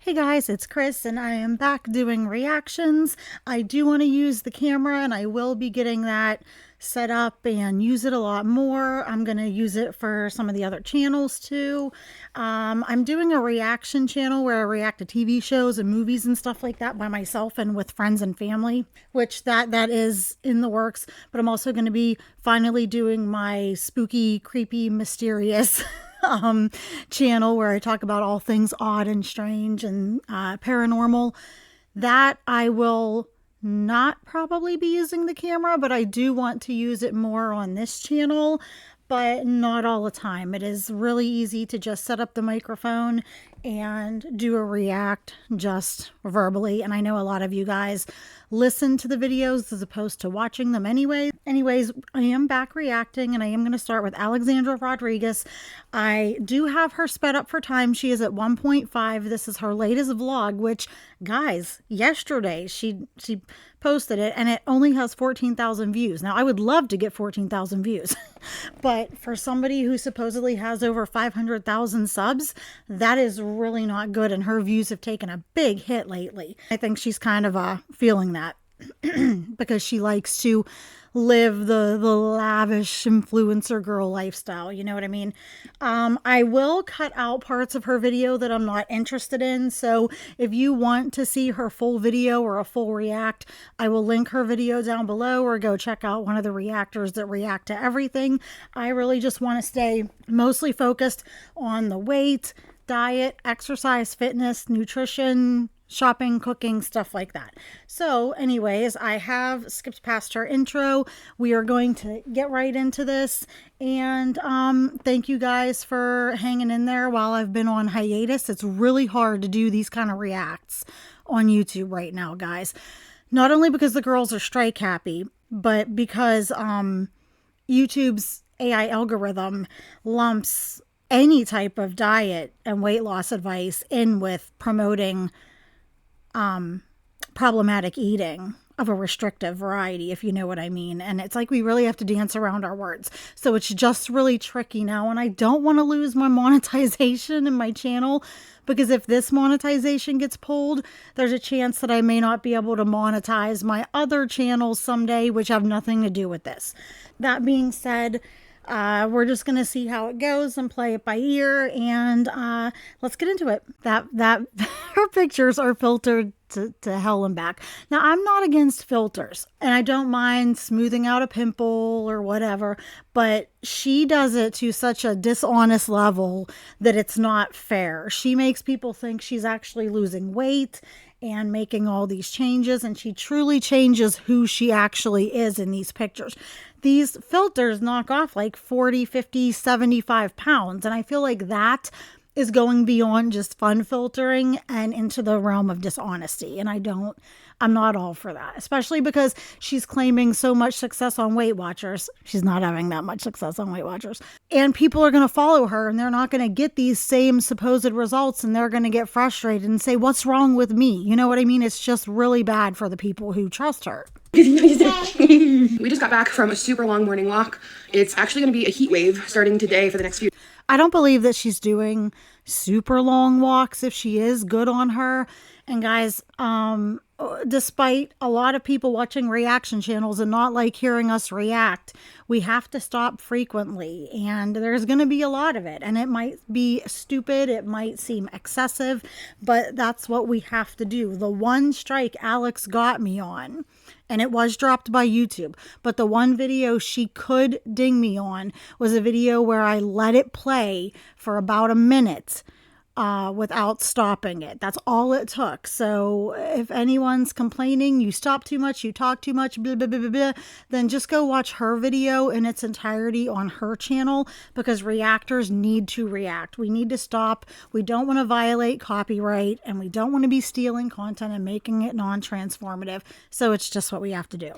Hey guys, it's Chris and I am back doing reactions. I do want to use the camera and I will be getting that set up and use it a lot more. I'm going to use it for some of the other channels too. I'm doing a reaction channel where I react to TV shows and movies and stuff like that by myself and with friends and family, which that is in the works. But I'm also going to be finally doing my spooky, creepy, mysterious channel where I talk about all things odd and strange and paranormal. That I will not probably be using the camera, but I do want to use it more on this channel, but not all the time. It is really easy to just set up the microphone and do a react just verbally. And I know a lot of you guys listen to the videos as opposed to watching them anyway. Anyways, I am back reacting and I am going to start with Alexandra Rodriguez. I do have her sped up for time. She is at 1.5. This is her latest vlog, which, guys, yesterday she posted it and it only has 14,000 views. Now, I would love to get 14,000 views, but for somebody who supposedly has over 500,000 subs, that is really not good, and her views have taken a big hit lately. I think she's kind of feeling that because she likes to live the lavish influencer girl lifestyle, you know what I mean? I will cut out parts of her video that I'm not interested in, so if you want to see her full video or a full react, I will link her video down below, or go check out one of the reactors that react to everything. I really just want to stay mostly focused on the weight, diet, exercise, fitness, nutrition, shopping, cooking, stuff like that. So anyways, I have skipped past her intro. We are going to get right into this, and thank you guys for hanging in there while I've been on hiatus. It's really hard to do these kind of reacts on YouTube right now, guys. Not only because the girls are strike happy, but because YouTube's AI algorithm lumps any type of diet and weight loss advice in with promoting problematic eating of a restrictive variety, if you know what I mean. And it's like we really have to dance around our words. So it's just really tricky now, and I don't want to lose my monetization in my channel, because if this monetization gets pulled, there's a chance that I may not be able to monetize my other channels someday, which have nothing to do with this. That being said, we're just going to see how it goes and play it by ear, and let's get into it. That her pictures are filtered to hell and back. Now, I'm not against filters, and I don't mind smoothing out a pimple or whatever, but she does it to such a dishonest level that it's not fair. She makes people think she's actually losing weight and making all these changes, and she truly changes who she actually is in these pictures. These filters knock off like 40, 50, 75 pounds, and I feel like that is going beyond just fun filtering and into the realm of dishonesty, and I'm not all for that, especially because she's claiming so much success on Weight Watchers. She's not having that much success on Weight Watchers, and people are going to follow her, and they're not going to get these same supposed results, and they're going to get frustrated and say, what's wrong with me? You know what I mean? It's just really bad for the people who trust her. We just got back from a super long morning walk. It's actually going to be a heat wave starting today for the next few. I don't believe that she's doing super long walks. If she is, good on her. And guys, despite a lot of people watching reaction channels and not like hearing us react, we have to stop frequently, and there's going to be a lot of it, and it might be stupid, it might seem excessive, but that's what we have to do. The one strike Alex got me on, and it was dropped by YouTube, but the one video she could ding me on was a video where I let it play for about a minute without stopping it. That's all it took. So if anyone's complaining, you stop too much, you talk too much, blah, blah, blah, blah, blah, then just go watch her video in its entirety on her channel, because reactors need to react. We need to stop. We don't want to violate copyright, and we don't want to be stealing content and making it non-transformative. So it's just what we have to do.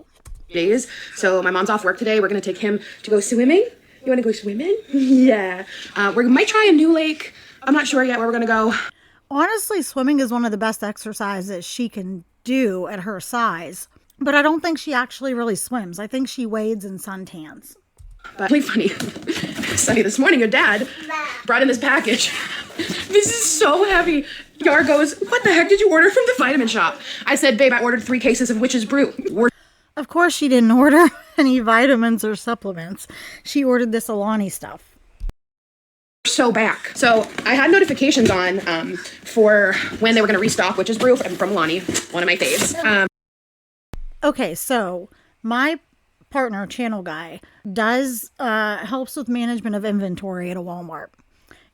Days. So my mom's off work today. We're going to take him to go swimming. You want to go swimming? Yeah. We might try a new lake. I'm not sure yet where we're going to go. Honestly, swimming is one of the best exercises she can do at her size. But I don't think she actually really swims. I think she wades and suntans. But really funny. Sunny, this morning your dad brought in this package This is so heavy. Yar goes, what the heck did you order from the vitamin shop? I said, babe, I ordered 3 cases of witch's brew. We're Of course, she didn't order any vitamins or supplements. She ordered this Alani stuff. so back. So I had notifications on for when they were going to restock witch's brew from Alani, one of my faves. Okay, so my partner, channel guy, does helps with management of inventory at a Walmart.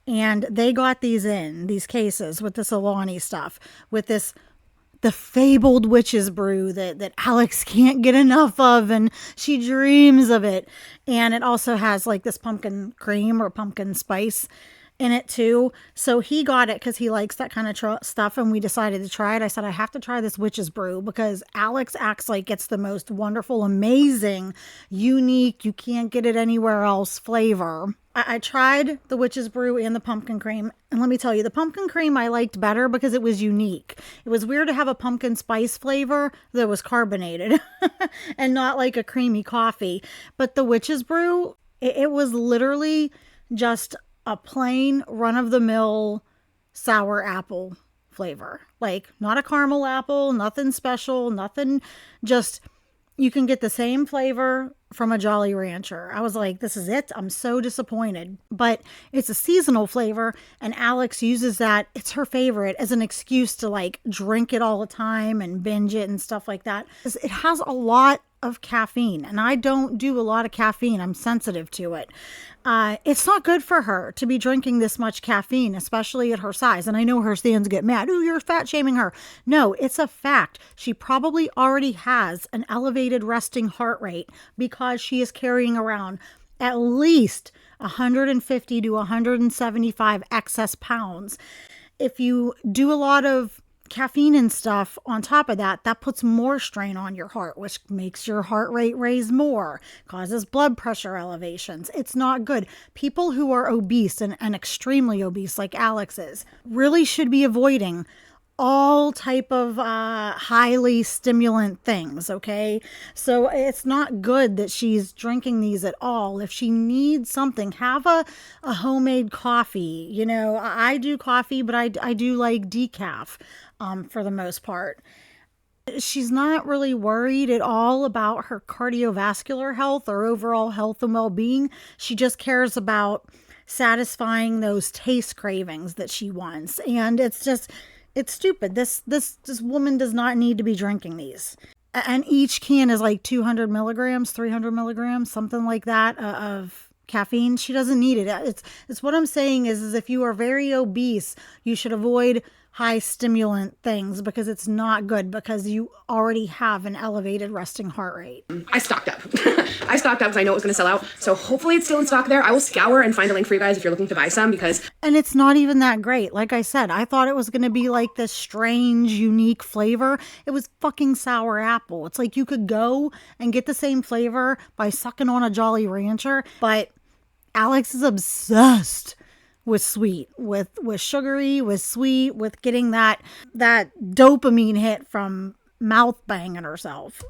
And they got these cases with this Alani stuff, with the fabled witch's brew that Alex can't get enough of, and she dreams of it. And it also has like this pumpkin cream or pumpkin spice in it too. So he got it because he likes that kind of stuff, and we decided to try it. I said, I have to try this witch's brew because Alex acts like it's the most wonderful, amazing, unique, you can't get it anywhere else flavor. I tried the witch's brew and the pumpkin cream, and let me tell you, the pumpkin cream I liked better because it was unique. It was weird to have a pumpkin spice flavor that was carbonated and not like a creamy coffee. But the witch's brew, it was literally just a plain run-of-the-mill sour apple flavor. Like, not a caramel apple, nothing special, nothing, just... You can get the same flavor from a Jolly Rancher. I was like, this is it. I'm so disappointed. But it's a seasonal flavor, and Alex uses that. It's her favorite as an excuse to like drink it all the time and binge it and stuff like that. It has a lot of caffeine, and I don't do a lot of caffeine. I'm sensitive to it. It's not good for her to be drinking this much caffeine, especially at her size. And I know her fans get mad. Oh, you're fat shaming her. No, it's a fact. She probably already has an elevated resting heart rate because she is carrying around at least 150 to 175 excess pounds. If you do a lot of caffeine and stuff on top of that, that puts more strain on your heart, which makes your heart rate raise more, causes blood pressure elevations. It's not good. People who are obese and extremely obese, like Alex is, really should be avoiding all type of highly stimulant things, okay? So it's not good that she's drinking these at all. If she needs something, have a homemade coffee. You know, I do coffee, but I do like decaf for the most part. She's not really worried at all about her cardiovascular health or overall health and well-being. She just cares about satisfying those taste cravings that she wants. And it's just... It's stupid. This woman does not need to be drinking these. And each can is like 200 milligrams, 300 milligrams, something like that of caffeine. She doesn't need it. It's what I'm saying is if you are very obese, you should avoid high stimulant things because it's not good because you already have an elevated resting heart rate. I stocked up. I stocked up because I know it was going to sell out. So hopefully it's still in stock there. I will scour and find a link for you guys if you're looking to buy some because... And it's not even that great. Like I said, I thought it was going to be like this strange, unique flavor. It was fucking sour apple. It's like you could go and get the same flavor by sucking on a Jolly Rancher, but Alex is obsessed with sweet, with sugary, with sweet, with getting that dopamine hit from mouth banging herself.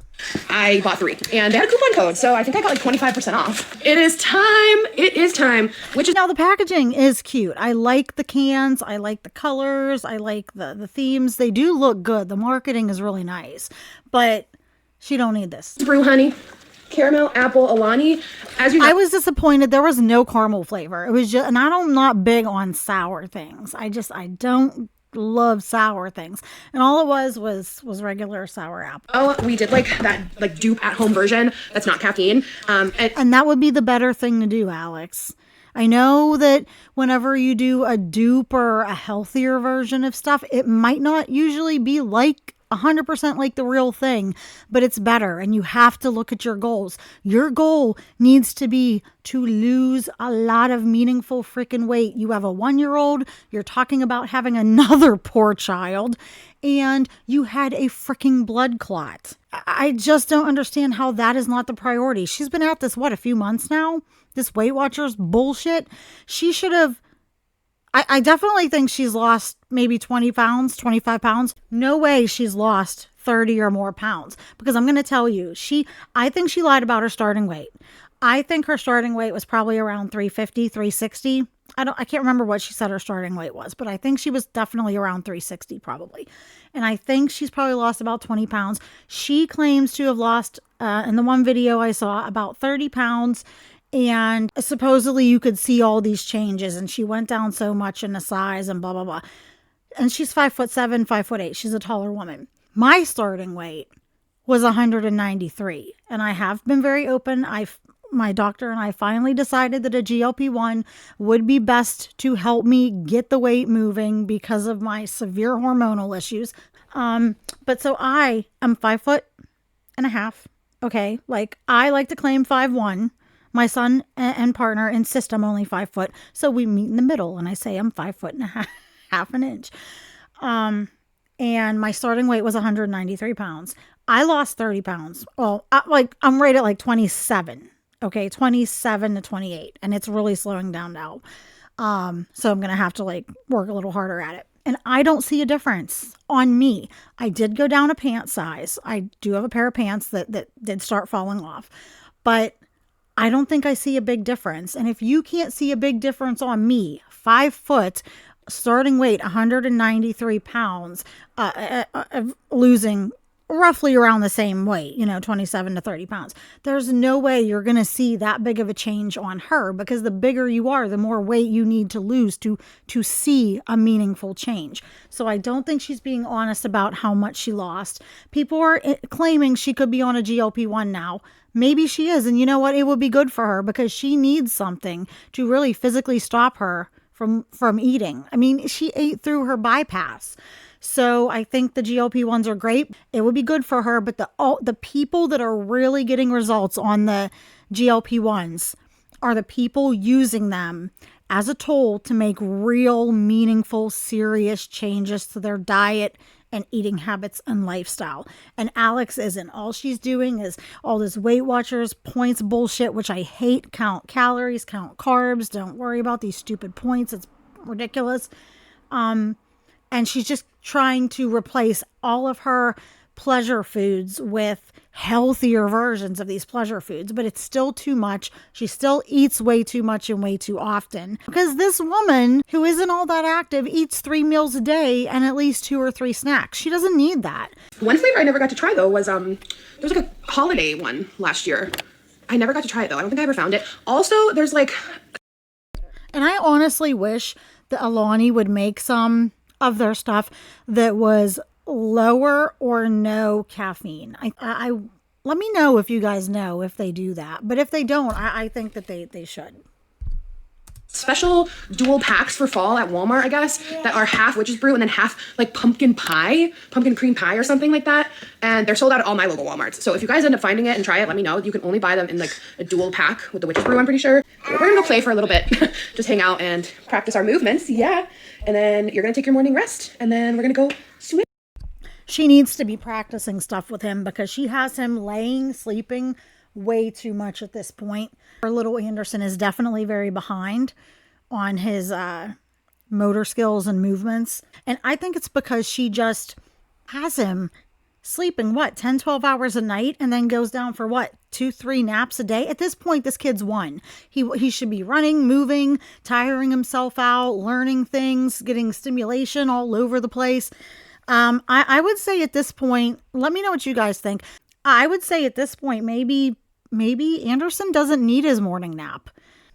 I bought 3 and they had a coupon code, so I think I got like 25% off. It is time. It is time. Which is now the packaging is cute. I like the cans. I like the colors. I like the themes. They do look good. The marketing is really nice, but she don't need this. brew honey. Caramel, apple, Alani. As you know, I was disappointed. There was no caramel flavor. It was just, and I'm not big on sour things. I don't love sour things. And all it was regular sour apple. oh, we did like that like dupe at home version. That's not caffeine. And that would be the better thing to do, Alex. I know that whenever you do a dupe or a healthier version of stuff, it might not usually be like 100% like the real thing, but it's better. And you have to look at your goals. Your goal needs to be to lose a lot of meaningful freaking weight. You have a 1-year-old, you're talking about having another poor child, and you had a freaking blood clot. I just don't understand how that is not the priority. She's been at this, a few months now? This Weight Watchers bullshit. She should have... I definitely think she's lost maybe 20 pounds, 25 pounds. No way she's lost 30 or more pounds. Because I'm going to tell you, I think she lied about her starting weight. I think her starting weight was probably around 350, 360. I can't remember what she said her starting weight was, but I think she was definitely around 360 probably. And I think she's probably lost about 20 pounds. She claims to have lost, in the one video I saw, about 30 pounds. And supposedly you could see all these changes. And she went down so much in the size and blah, blah, blah. And she's 5'7", 5'8". She's a taller woman. My starting weight was 193. And I have been very open. My doctor and I finally decided that a GLP-1 would be best to help me get the weight moving because of my severe hormonal issues. But so I am 5'1.5". Okay. Like, I like to claim 5'1". My son and partner insist I'm only 5 foot. So we meet in the middle and I say I'm 5'1.5", half an inch. And my starting weight was 193 pounds. I lost 30 pounds. Well, I'm right at like 27. Okay, 27 to 28. And it's really slowing down now. So I'm going to have to like work a little harder at it. And I don't see a difference on me. I did go down a pant size. I do have a pair of pants that did start falling off. But I don't think I see a big difference. And if you can't see a big difference on me, 5 foot, starting weight 193 pounds, losing roughly around the same weight, 27 to 30 pounds. There's no way you're going to see that big of a change on her, because the bigger you are, the more weight you need to lose to see a meaningful change. So I don't think she's being honest about how much she lost. People are claiming she could be on a GLP-1 now. Maybe she is. And you know what? It would be good for her because she needs something to really physically stop her from eating. I mean, she ate through her bypass. So I think the GLP-1s are great. It would be good for her, but the people that are really getting results on the GLP-1s are the people using them as a tool to make real, meaningful, serious changes to their diet and eating habits and lifestyle. And Alex isn't. All she's doing is all this Weight Watchers points bullshit, which I hate. Count calories, count carbs. Don't worry about these stupid points. It's ridiculous. And she's just trying to replace all of her pleasure foods with healthier versions of these pleasure foods, but it's still too much. She still eats way too much and way too often, because this woman who isn't all that active eats 3 meals a day and at least 2 or 3 snacks. She doesn't need that. One flavor I never got to try though was there was like a holiday one last year. I never got to try it though. I don't think I ever found it. Also, there's like, and I honestly wish that Alani would make some of their stuff that was lower or no caffeine. I let me know if you guys know if they do that. But if they don't, I think that they should. Special dual packs for fall at Walmart, I guess, that are half witch's brew and then half like pumpkin cream pie or something like that. And they're sold out at all my local Walmarts. So if you guys end up finding it and try it, let me know. You can only buy them in like a dual pack with the witch's brew, I'm pretty sure. We're gonna go play for a little bit, just hang out and practice our movements. Yeah. And then you're gonna take your morning rest and then we're gonna go swim. She needs to be practicing stuff with him because she has him sleeping way too much at this point. Our little Anderson is definitely very behind on his motor skills and movements. And I think it's because she just has him sleeping, 10, 12 hours a night and then goes down for 2, 3 naps a day. At this point, this kid's 1. He should be running, moving, tiring himself out, learning things, getting stimulation all over the place. I would say at this point, let me know what you guys think. I would say at this point, maybe Anderson doesn't need his morning nap.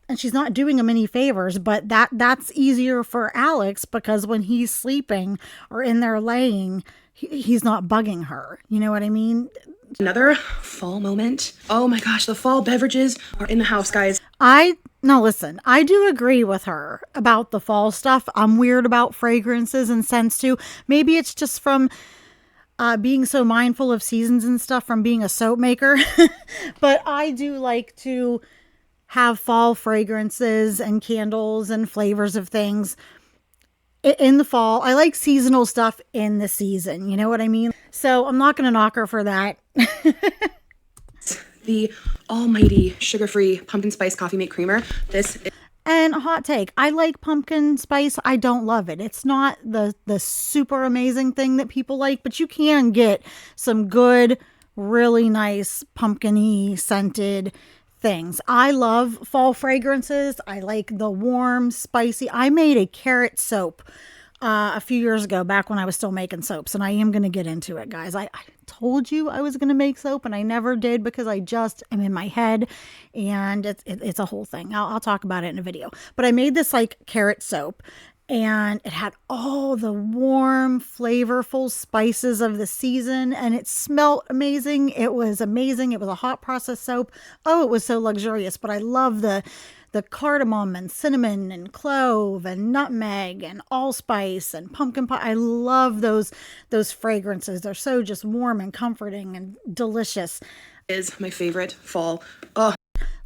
And she's not doing him any favors, but that's easier for Alex because when he's sleeping or in there laying, he's not bugging her. You know what I mean? Another fall moment. Oh my gosh, the fall beverages are in the house, guys. No, listen, I do agree with her about the fall stuff. I'm weird about fragrances and scents too. Maybe it's just from being so mindful of seasons and stuff from being a soap maker. But I do like to have fall fragrances and candles and flavors of things in the fall. I like seasonal stuff in the season. You know what I mean? So I'm not going to knock her for that. The almighty sugar-free pumpkin spice coffee mate creamer. And a hot take, I like pumpkin spice. I don't love it. It's not the super amazing thing that people like, but you can get some good, really nice pumpkin-y scented things. I love fall fragrances. I like the warm, spicy. I made a carrot soap a few years ago, back when I was still making soaps, and I am going to get into it, guys. I told you I was going to make soap, and I never did because I just am in my head, and it's a whole thing. I'll talk about it in a video. But I made this like carrot soap, and it had all the warm, flavorful spices of the season, and it smelled amazing. It was amazing. It was a hot process soap. Oh, it was so luxurious. But I love the cardamom and cinnamon and clove and nutmeg and allspice and pumpkin pie. I love those fragrances. They're so just warm and comforting and delicious. Is my favorite fall. Oh,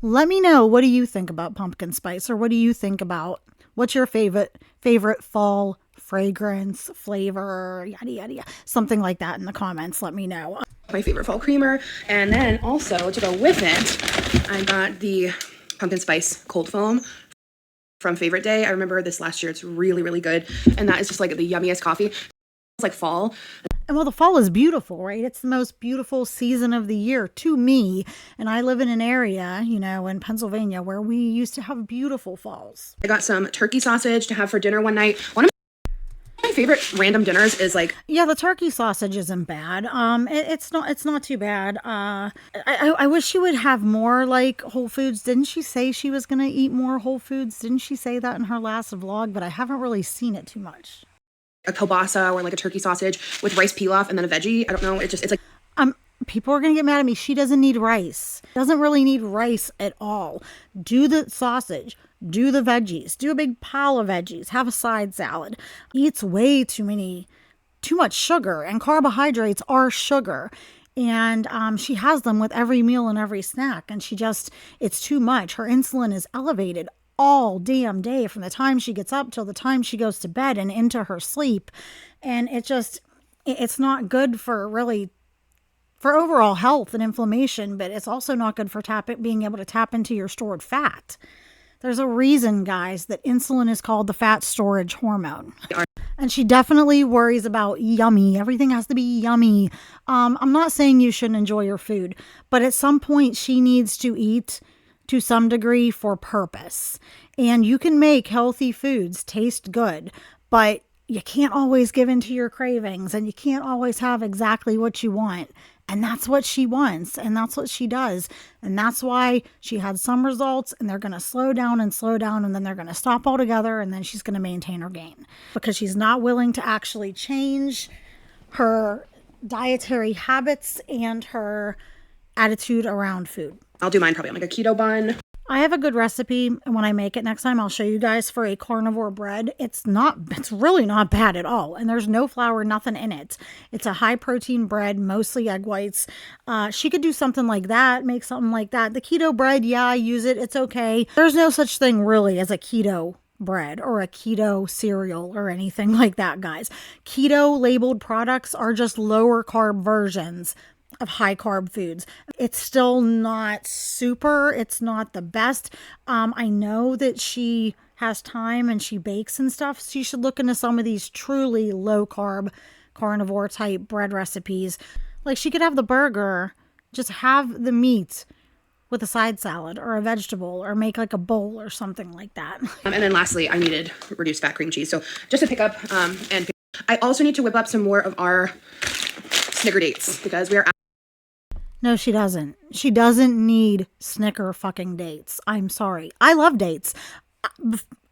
let me know, what do you think about pumpkin spice, or what do you think about, what's your favorite fall fragrance, flavor, yada yada yada, something like that in the comments. Let me know. My favorite fall creamer, and then also to go with it, I got the pumpkin spice cold foam from Favorite Day. I remember this last year. It's really, really good. And that is just like the yummiest coffee. It's like fall. And well, the fall is beautiful, right? It's the most beautiful season of the year to me. And I live in an area, you know, in Pennsylvania, where we used to have beautiful falls. I got some turkey sausage to have for dinner one night. One of my favorite random dinners is like, yeah, the turkey sausage isn't bad. It's not too bad. I wish she would have more like whole foods. Didn't she say she was gonna eat more whole foods? Didn't she say that in her last vlog? But I haven't really seen it too much. a kielbasa or like a turkey sausage with rice pilaf and then a veggie. I don't know. It's like people are gonna get mad at me. She doesn't need rice. Doesn't really need rice at all. Do the sausage. Do the veggies. Do a big pile of veggies. Have a side salad. Eats way too much sugar, and carbohydrates are sugar. And she has them with every meal and every snack, and it's too much. Her insulin is elevated all damn day from the time she gets up till the time she goes to bed and into her sleep. And it's not good for overall health and inflammation, but it's also not good for being able to tap into your stored fat. There's a reason, guys, that insulin is called the fat storage hormone. And she definitely worries about yummy. Everything has to be yummy. I'm not saying you shouldn't enjoy your food, but at some point she needs to eat to some degree for purpose. And you can make healthy foods taste good, but you can't always give in to your cravings, and you can't always have exactly what you want. And that's what she wants, and that's what she does. And that's why she had some results, and they're going to slow down, and then they're going to stop altogether, and then she's going to maintain her gain. Because she's not willing to actually change her dietary habits and her attitude around food. I'll do mine probably on like a keto bun. I have a good recipe, and when I make it next time, I'll show you guys, for a carnivore bread. It's really not bad at all. And there's no flour, nothing in it. It's a high protein bread, mostly egg whites. She could do something like that, make something like that. The keto bread, yeah, I use it. It's okay. There's no such thing really as a keto bread or a keto cereal or anything like that, guys. Keto labeled products are just lower carb versions of high carb foods. It's still not super. It's not the best. I know that she has time and she bakes and stuff, so you should look into some of these truly low carb carnivore type bread recipes. Like, she could have the burger, just have the meat with a side salad or a vegetable, or make like a bowl or something like that. And then lastly, I needed reduced fat cream cheese. So just to pick up, and I also need to whip up some more of our Snicker dates, because we are No, she doesn't. She doesn't need Snicker fucking dates. I'm sorry. I love dates.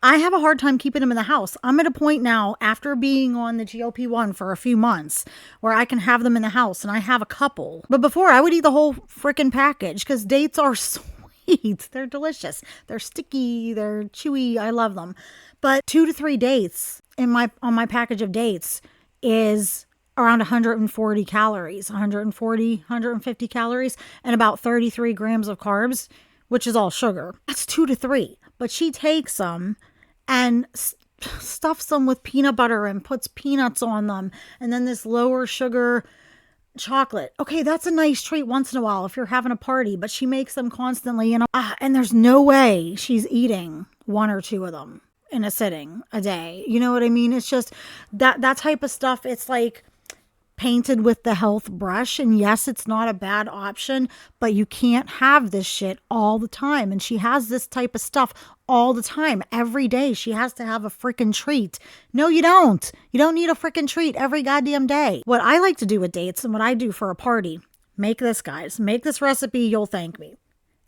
I have a hard time keeping them in the house. I'm at a point now, after being on the GLP-1 for a few months, where I can have them in the house, and I have a couple. But before, I would eat the whole freaking package, because dates are sweet. They're delicious. They're sticky. They're chewy. I love them. But 2 to 3 dates on my package of dates is around 140 calories, 150 calories, and about 33 grams of carbs, which is all sugar. That's 2 to 3. But she takes them and stuffs them with peanut butter and puts peanuts on them, and then this lower sugar chocolate. Okay, that's a nice treat once in a while if you're having a party, but she makes them constantly, and there's no way she's eating 1 or 2 of them in a sitting a day. You know what I mean? It's just that type of stuff. It's like, painted with the health brush. And yes, it's not a bad option, but you can't have this shit all the time. And she has this type of stuff all the time. Every day she has to have a freaking treat. No, you don't. You don't need a freaking treat every goddamn day. What I like to do with dates and what I do for a party, make this, guys. Make this recipe. You'll thank me.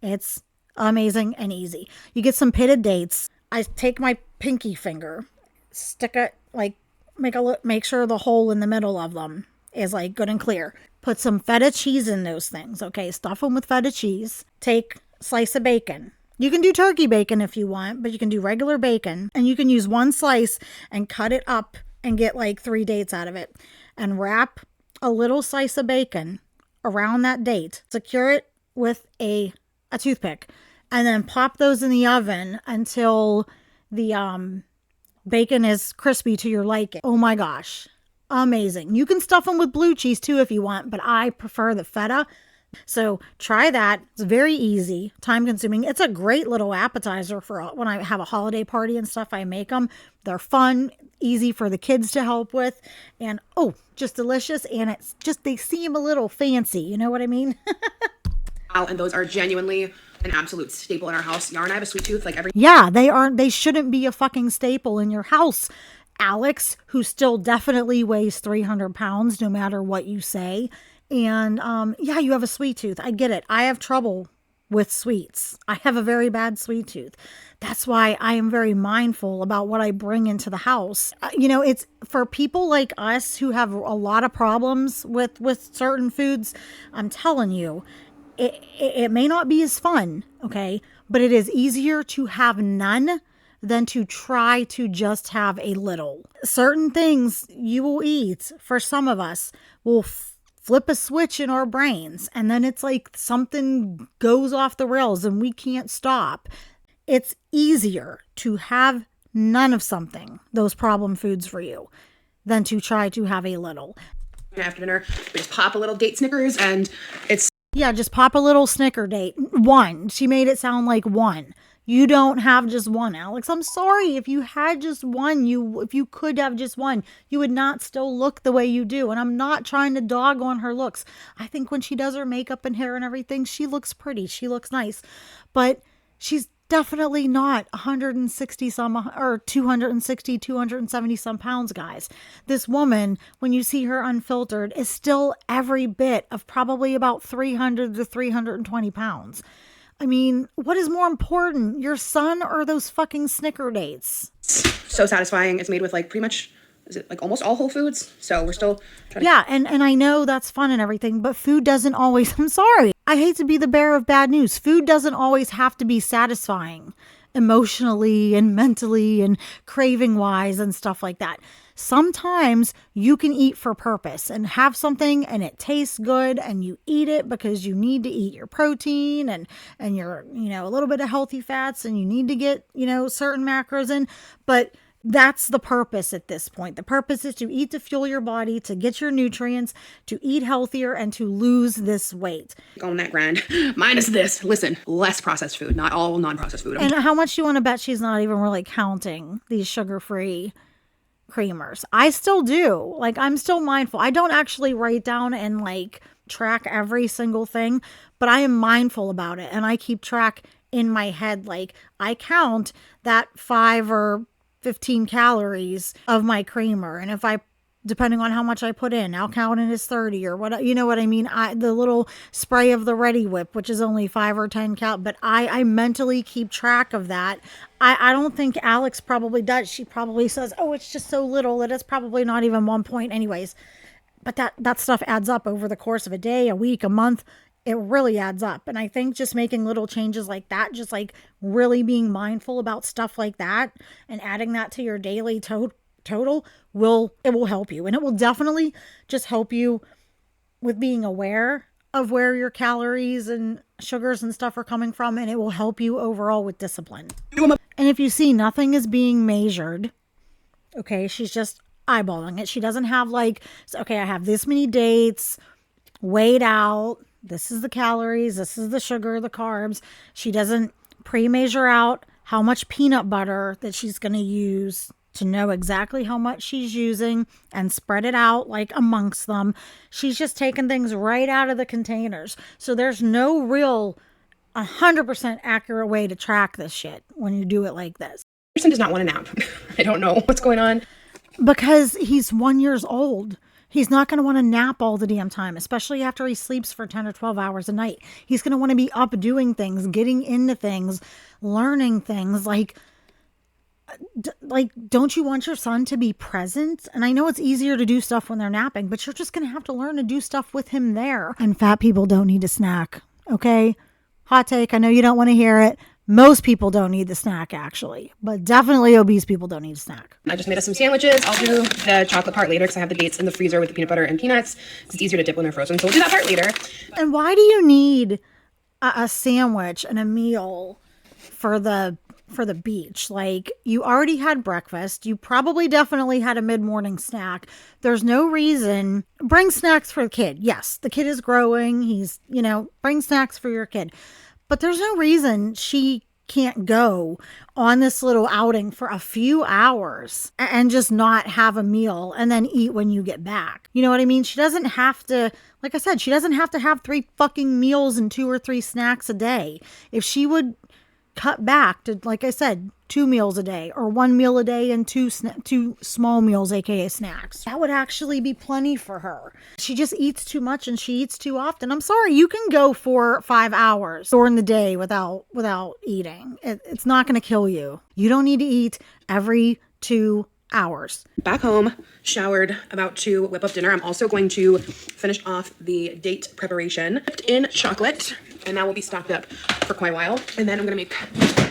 It's amazing and easy. You get some pitted dates. I take my pinky finger, stick it, like, make sure the hole in the middle of them is like good and clear. Put some feta cheese in those things. Okay, stuff them with feta cheese. Take a slice of bacon. You can do turkey bacon if you want, but you can do regular bacon, and you can use one slice and cut it up and get like 3 dates out of it, and wrap a little slice of bacon around that date. Secure it with a toothpick, and then pop those in the oven until the bacon is crispy to your liking. Oh my gosh. Amazing. You can stuff them with blue cheese too if you want, but I prefer the feta. So try that. It's very easy, time consuming. It's a great little appetizer for when I have a holiday party and stuff. I make them. They're fun, easy for the kids to help with, and oh, just delicious. And it's just, they seem a little fancy. You know what I mean? And those are genuinely an absolute staple in our house. Yara and I have a sweet tooth like every... Yeah, they shouldn't be a fucking staple in your house. Alex, who still definitely weighs 300 pounds no matter what you say. And yeah, you have a sweet tooth. I get it. I have trouble with sweets. I have a very bad sweet tooth. That's why I am very mindful about what I bring into the house. It's for people like us who have a lot of problems with certain foods. I'm telling you, it may not be as fun, okay? But it is easier to have none than to try to just have a little. Certain things you will eat, for some of us, will flip a switch in our brains, and then it's like something goes off the rails and we can't stop. It's easier to have none of something, those problem foods for you, than to try to have a little. After dinner, we just pop a little date Snickers, and it's... Yeah, just pop a little Snicker date. One. She made it sound like one. You don't have just one, Alex. I'm sorry. If you had just one, if you could have just one, you would not still look the way you do. And I'm not trying to dog on her looks. I think when she does her makeup and hair and everything, she looks pretty. She looks nice. But she's definitely not 160 some or 260, 270 some pounds, guys. This woman, when you see her unfiltered, is still every bit of probably about 300 to 320 pounds. I mean, what is more important, your son or those fucking Snicker dates? So satisfying. It's made with like pretty much, is it like almost all whole foods? So we're still trying to... Yeah, and I know that's fun and everything, but food doesn't always, I'm sorry. I hate to be the bearer of bad news. Food doesn't always have to be satisfying emotionally and mentally and craving wise and stuff like that. Sometimes you can eat for purpose and have something and it tastes good and you eat it because you need to eat your protein and your, a little bit of healthy fats, and you need to get, certain macros in. But that's the purpose at this point. The purpose is to eat to fuel your body, to get your nutrients, to eat healthier, and to lose this weight. On that grind. Minus this. Listen, less processed food, not all non-processed food. And how much do you want to bet she's not even really counting these sugar-free creamers? I still do. Like, I'm still mindful. I don't actually write down and track every single thing, but I am mindful about it. And I keep track in my head. Like, I count that 5 or 15 calories of my creamer. And if depending on how much I put in, I'll count it as 30 or what, you know what I mean? The little spray of the Ready Whip, which is only 5 or 10 but I mentally keep track of that. I don't think Alex probably does. She probably says, oh, it's just so little that it's probably not even 1 point anyways. But that stuff adds up over the course of a day, a week, a month. It really adds up. And I think just making little changes like that, just really being mindful about stuff like that and adding that to your daily total will help you. And it will definitely just help you with being aware of where your calories and sugars and stuff are coming from. And it will help you overall with discipline. And if you see nothing is being measured, okay, she's just eyeballing it. She doesn't have okay, I have this many dates weighed out. This is the calories. This is the sugar, the carbs. She doesn't pre-measure out how much peanut butter that she's going to use to know exactly how much she's using and spread it out like amongst them. She's just taking things right out of the containers. So there's no real 100% accurate way to track this shit when you do it like this. Person does not want a nap. I don't know what's going on. Because he's 1 year old. He's not going to want to nap all the damn time, especially after he sleeps for 10 or 12 hours a night. He's going to want to be up doing things, getting into things, learning things. Like, don't you want your son to be present? And I know it's easier to do stuff when they're napping, but you're just going to have to learn to do stuff with him there. And fat people don't need to snack, okay? Hot take, I know you don't want to hear it. Most people don't need the snack, actually, but definitely obese people don't need a snack. I just made us some sandwiches. I'll do the chocolate part later because I have the dates in the freezer with the peanut butter and peanuts. It's easier to dip when they're frozen, so we'll do that part later. And why do you need a sandwich and a meal for the beach? Like, you already had breakfast. You probably definitely had a mid-morning snack. There's no reason. Bring snacks for the kid. Yes, the kid is growing. He's, bring snacks for your kid. But there's no reason she can't go on this little outing for a few hours and just not have a meal and then eat when you get back. You know what I mean? She doesn't have to, like I said, she doesn't have to have 3 fucking meals and 2 or 3 snacks a day. If she would cut back to, like I said, 2 meals a day or 1 meal a day and 2 small meals, aka snacks, that would actually be plenty for her. She just eats too much and she eats too often. I'm sorry, you can go for 5 hours during the day without eating. It's not going to kill you. You don't need to eat every 2 hours. Back home, showered, about to whip up dinner. I'm also going to finish off the date preparation. Dipped in chocolate, and now we'll be stocked up for quite a while. And then I'm gonna make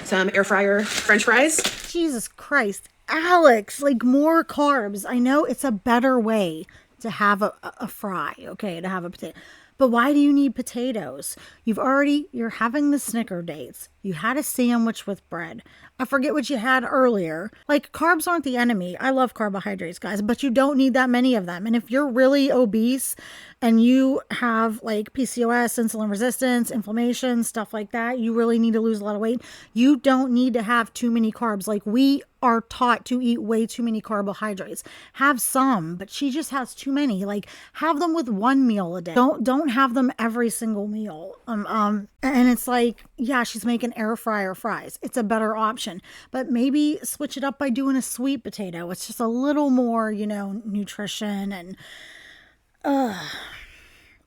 some air fryer French fries. Jesus Christ, Alex, like more carbs. I know it's a better way to have a fry, okay, to have a potato. But why do you need potatoes? You're having the Snicker dates. You had a sandwich with bread. I forget what you had earlier. Like, carbs aren't the enemy. I love carbohydrates, guys, but you don't need that many of them. And if you're really obese and you have like PCOS, insulin resistance, inflammation, stuff like that, you really need to lose a lot of weight. You don't need to have too many carbs. Like, we are taught to eat way too many carbohydrates. Have some, but she just has too many. Like, have them with 1 meal a day. Don't have them every single meal. And it's like, yeah, she's making air fryer fries. It's a better option, but maybe switch it up by doing a sweet potato. It's just a little more, nutrition and,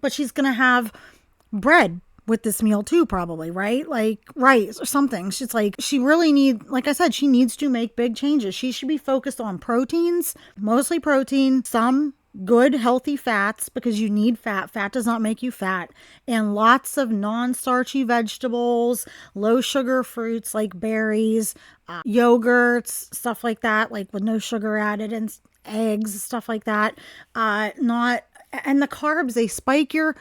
but she's going to have bread with this meal too, probably, right? Like rice or something. She's like, like I said, she needs to make big changes. She should be focused on proteins, mostly protein, some good healthy fats, because you need fat. Fat does not make you fat. And lots of non-starchy vegetables, low sugar fruits like berries, yogurts, stuff like that, like with no sugar added, and eggs, stuff like that. And the carbs, they spike your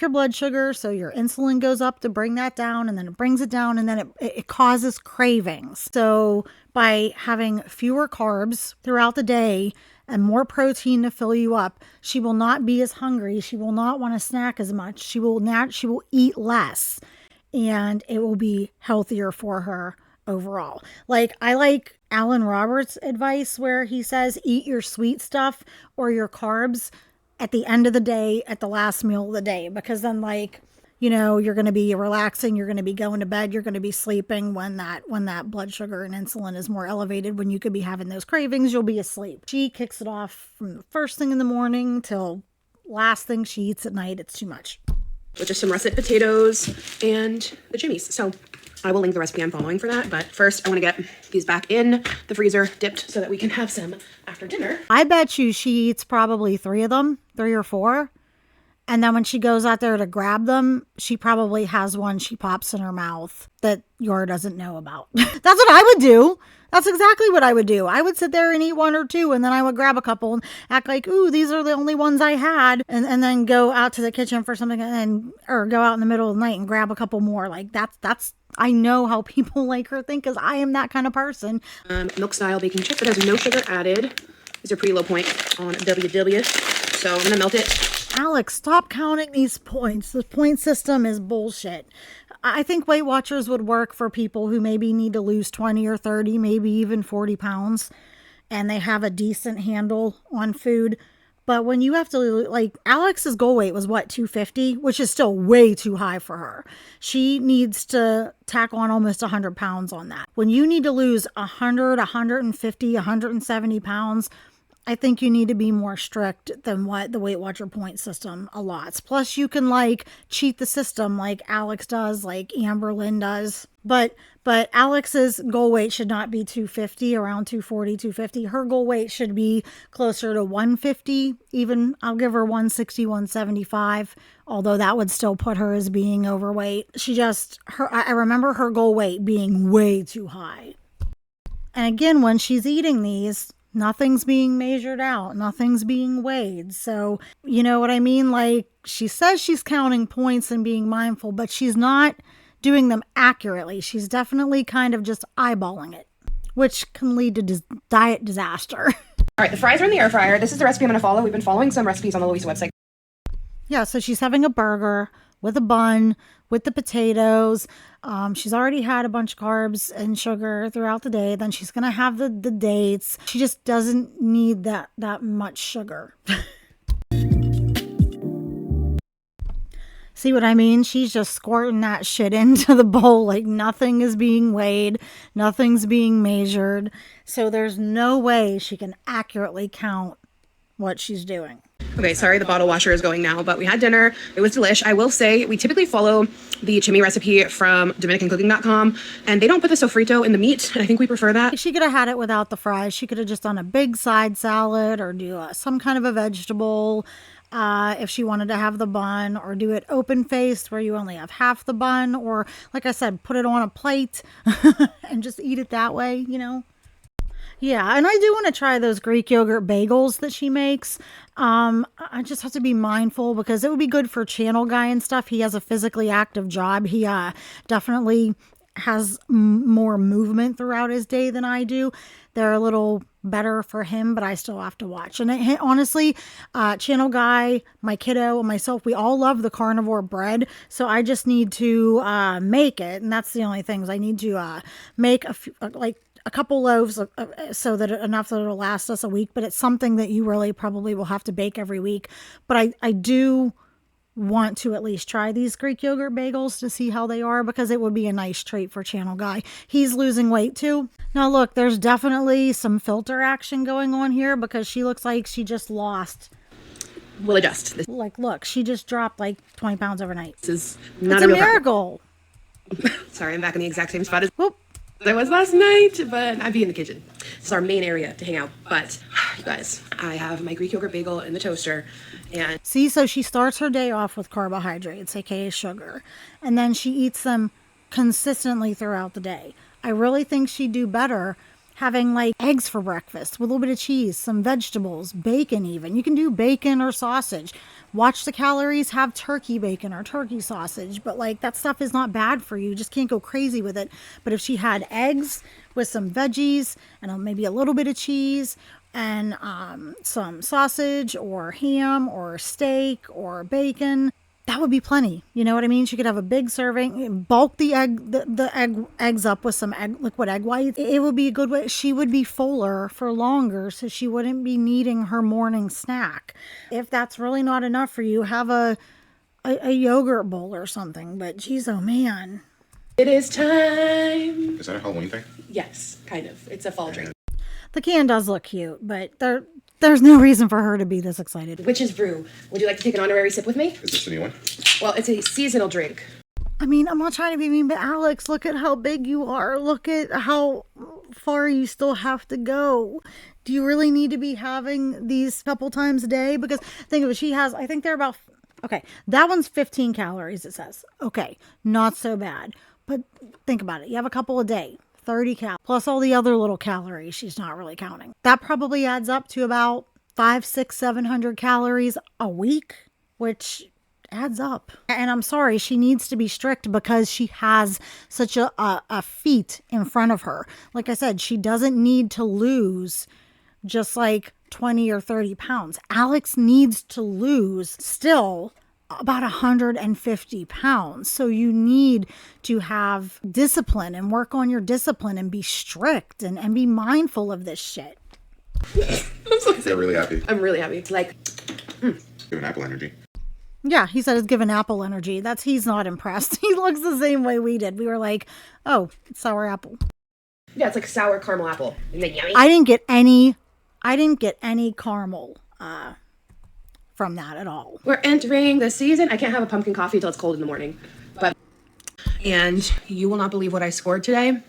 blood sugar, so your insulin goes up to bring that down, and then it brings it down, and then it causes cravings. So by having fewer carbs throughout the day and more protein to fill you up, she will not be as hungry. She will not want to snack as much. She will eat less, and it will be healthier for her overall. Like, I like Alan Roberts' advice where he says, eat your sweet stuff or your carbs at the end of the day, at the last meal of the day, because then, like, you're going to be relaxing, you're going to be going to bed, you're going to be sleeping when that blood sugar and insulin is more elevated, when you could be having those cravings, you'll be asleep. She kicks it off from the first thing in the morning till last thing she eats at night. It's too much. With just some russet potatoes and the jimmies. So I will link the recipe I'm following for that. But first, I want to get these back in the freezer dipped so that we can have some after dinner. I bet you she eats probably 3 of them, 3 or 4. And then when she goes out there to grab them, she probably has one she pops in her mouth that Yor doesn't know about. That's what I would do. That's exactly what I would do. I would sit there and eat 1 or 2, and then I would grab a couple and act like, ooh, these are the only ones I had. And then go out to the kitchen for something, or go out in the middle of the night and grab a couple more. Like, that's I know how people like her think, because I am that kind of person. Milk style baking chips. It has no sugar added. These are pretty low point on WW. So I'm going to melt it. Alex, stop counting these points. The point system is bullshit. I think Weight Watchers would work for people who maybe need to lose 20 or 30, maybe even 40 pounds. and they have a decent handle on food. But when you have to, like, Alex's goal weight was what, 250, which is still way too high for her. She needs to tack on almost 100 pounds on that. When you need to lose 100, 150, 170 pounds, I think you need to be more strict than what the Weight Watcher point system allots. Plus, you can like cheat the system like Alex does, like Amber Lynn does. But Alex's goal weight should not be 250, around 240, 250. Her goal weight should be closer to 150. Even I'll give her 160, 175, although that would still put her as being overweight. I remember her goal weight being way too high. And again, when she's eating these, nothing's being measured out. Nothing's being weighed. So, you know what I mean? Like, she says she's counting points and being mindful, but she's not doing them accurately. She's definitely kind of just eyeballing it, which can lead to diet disaster. All right, the fries are in the air fryer. This is the recipe I'm going to follow. We've been following some recipes on the Louisa website. Yeah, so she's having a burger with a bun, with the potatoes. She's already had a bunch of carbs and sugar throughout the day. Then she's going to have the dates. She just doesn't need that much sugar. See what I mean? She's just squirting that shit into the bowl like nothing is being weighed, nothing's being measured. So there's no way she can accurately count what she's doing. Okay, sorry the bottle washer is going now, but we had dinner. It was delish. I will say we typically follow the chimney recipe from DominicanCooking.com, and they don't put the sofrito in the meat, and I think we prefer that. She could have had it without the fries. She could have just done a big side salad or do some kind of a vegetable if she wanted to have the bun, or do it open-faced where you only have half the bun, or like I said, put it on a plate and just eat it that way, you know? Yeah, and I do want to try those Greek yogurt bagels that she makes. I just have to be mindful because it would be good for channel guy and stuff. He has a physically active job. He definitely has more movement throughout his day than I do. They're a little better for him, but I still have to watch. And honestly, channel guy, my kiddo, and myself, we all love the carnivore bread. So I just need to make it. And that's the only things I need to make a couple loaves so that enough that it'll last us a week. But it's something that you really probably will have to bake every week. But I do want to at least try these Greek yogurt bagels to see how they are, because it would be a nice treat for channel guy. He's losing weight too. Now look, there's definitely some filter action going on here because she looks like she just lost. We'll adjust. Like, look, she just dropped like 20 pounds overnight. This is not a miracle. Sorry, I'm back in the exact same spot as Whoop. I was last night, but I'd be in the kitchen. It's our main area to hang out. But you guys, I have my Greek yogurt bagel in the toaster, and see, so she starts her day off with carbohydrates, aka sugar, and then she eats them consistently throughout the day. I really think she'd do better having like eggs for breakfast with a little bit of cheese, some vegetables, bacon even. You can do bacon or sausage. Watch the calories, have turkey bacon or turkey sausage. But like, that stuff is not bad for you. You just can't go crazy with it. But if she had eggs with some veggies and maybe a little bit of cheese and some sausage or ham or steak or bacon, that would be plenty. You know what I mean? She could have a big serving, bulk the eggs up with some liquid egg whites. It would be a good way. She would be fuller for longer, so she wouldn't be needing her morning snack. If that's really not enough for you, have a yogurt bowl or something. But geez, oh man. it is time. Is that a Halloween thing? Yes, kind of. It's a fall drink. The can does look cute, but there's no reason for her to be this excited. Witch's Brew. Would you like to take an honorary sip with me? Is this a new one? Well, it's a seasonal drink. I mean, I'm not trying to be mean, but Alex, look at how big you are. Look at how far you still have to go. Do you really need to be having these couple times a day? Because think of it, she has, I think they're about, okay, that one's 15 calories, it says. Okay, not so bad. But think about it. You have a couple a day, 30 cal, plus all the other little calories she's not really counting. That probably adds up to about 500, 600, 700 calories a week, which adds up. And I'm sorry, she needs to be strict because she has such a feat in front of her. Like I said, she doesn't need to lose just like 20 or 30 pounds. Alex needs to lose still about 150 pounds. So you need to have discipline and work on your discipline and be strict and be mindful of this shit. I'm so They're really happy. I'm really happy. Like, Giving apple energy. Yeah, he said it's given apple energy. He's not impressed. He looks the same way we did. We were like, oh, it's sour apple. yeah, it's like sour caramel apple. Isn't that yummy? I didn't get any caramel from that at all. We're entering the season. I can't have a pumpkin coffee till it's cold in the morning. And you will not believe what I scored today.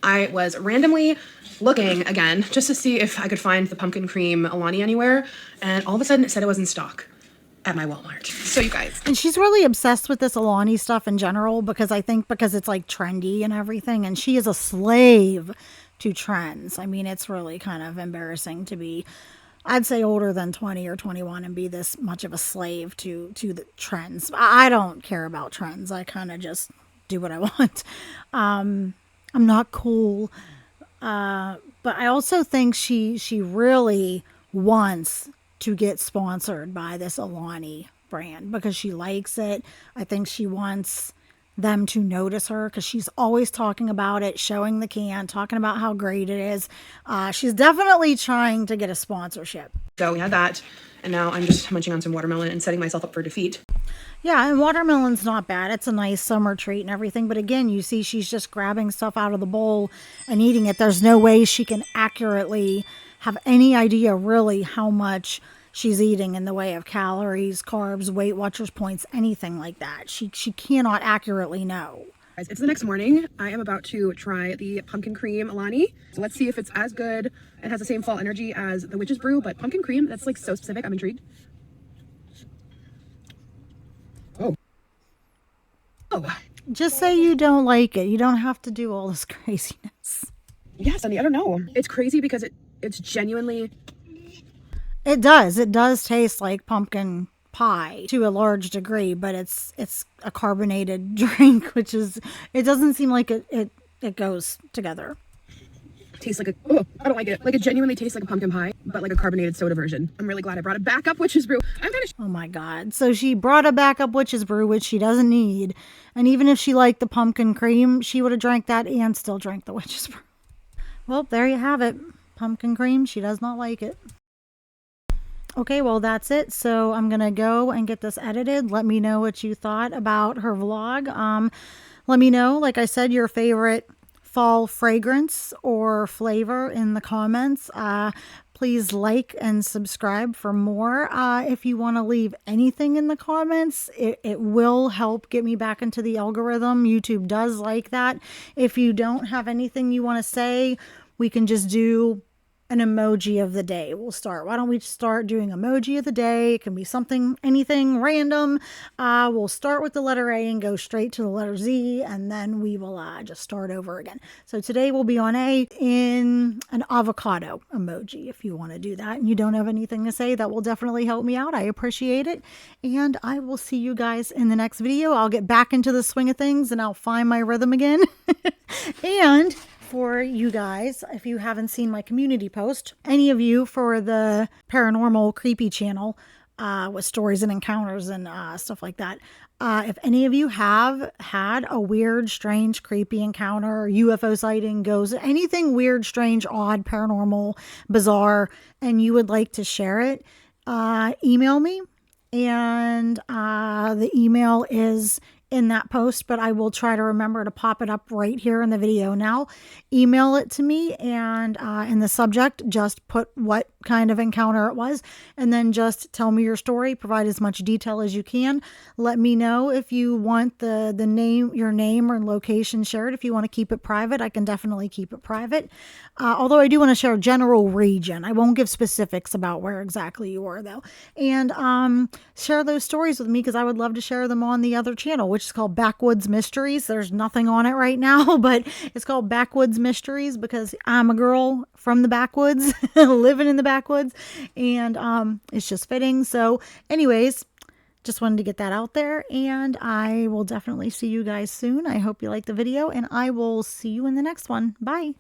I was randomly looking again just to see if I could find the pumpkin cream Alani anywhere, and all of a sudden it said it was in stock at my Walmart. So you guys. And she's really obsessed with this Alani stuff in general because it's like trendy and everything, and she is a slave to trends. I mean, it's really kind of embarrassing to be, I'd say, older than 20 or 21 and be this much of a slave to the trends. I don't care about trends. I kind of just do what I want. I'm not cool. But I also think she really wants to get sponsored by this Alani brand because she likes it. I think she wants them to notice her because she's always talking about it, showing the can, talking about how great it is. She's definitely trying to get a sponsorship. So we had that, and now I'm just munching on some watermelon and setting myself up for defeat. Yeah, and watermelon's not bad. It's a nice summer treat and everything. But again, you see she's just grabbing stuff out of the bowl and eating it. There's no way she can accurately have any idea really how much she's eating in the way of calories, carbs, Weight Watchers points, anything like that. She cannot accurately know. Guys, it's the next morning. I am about to try the pumpkin cream Alani. So let's see if it's as good. It has the same fall energy as the witch's brew, but pumpkin cream, that's like so specific. I'm intrigued. Oh. Just say you don't like it. You don't have to do all this craziness. Yeah, Sunny, I don't know. It's crazy because it's genuinely... It does taste like pumpkin pie to a large degree, but it's a carbonated drink, which is, it doesn't seem like it goes together. Tastes like I don't like it. Like, it genuinely tastes like a pumpkin pie, but like a carbonated soda version. I'm really glad I brought it back up witch's brew. I'm kind of... Oh my God. So she brought a backup witch's brew, which she doesn't need. And even if she liked the pumpkin cream, she would have drank that and still drank the witch's brew. Well, there you have it. Pumpkin cream. She does not like it. Okay, well, that's it. So I'm going to go and get this edited. Let me know what you thought about her vlog. Let me know, like I said, your favorite fall fragrance or flavor in the comments. Please like and subscribe for more. If you want to leave anything in the comments, it will help get me back into the algorithm. YouTube does like that. If you don't have anything you want to say, we can just do an emoji of the day. We'll start. Why don't we start doing emoji of the day? It can be something, anything random. We'll start with the letter A and go straight to the letter Z, and then we will just start over again. So today we'll be on A in an avocado emoji. If you want to do that and you don't have anything to say, that will definitely help me out. I appreciate it. And I will see you guys in the next video. I'll get back into the swing of things and I'll find my rhythm again. And for you guys, if you haven't seen my community post, any of you for the paranormal creepy channel with stories and encounters and stuff like that, if any of you have had a weird, strange, creepy encounter, UFO sighting, ghost, anything weird, strange, odd, paranormal, bizarre, and you would like to share it, email me. And the email is in that post, but I will try to remember to pop it up right here in the video now. Email it to me, and in the subject, just put what kind of encounter it was, and then just tell me your story. Provide as much detail as you can. Let me know if you want the name, your name or location shared. If you want to keep it private, I can definitely keep it private. Although I do want to share general region. I won't give specifics about where exactly you are though. And share those stories with me because I would love to share them on the other channel, which is called Backwoods Mysteries. There's nothing on it right now, but it's called Backwoods Mysteries because I'm a girl from the backwoods, living in the backwoods, and it's just fitting. So anyways, just wanted to get that out there, and I will definitely see you guys soon. I hope you liked the video, and I will see you in the next one. Bye.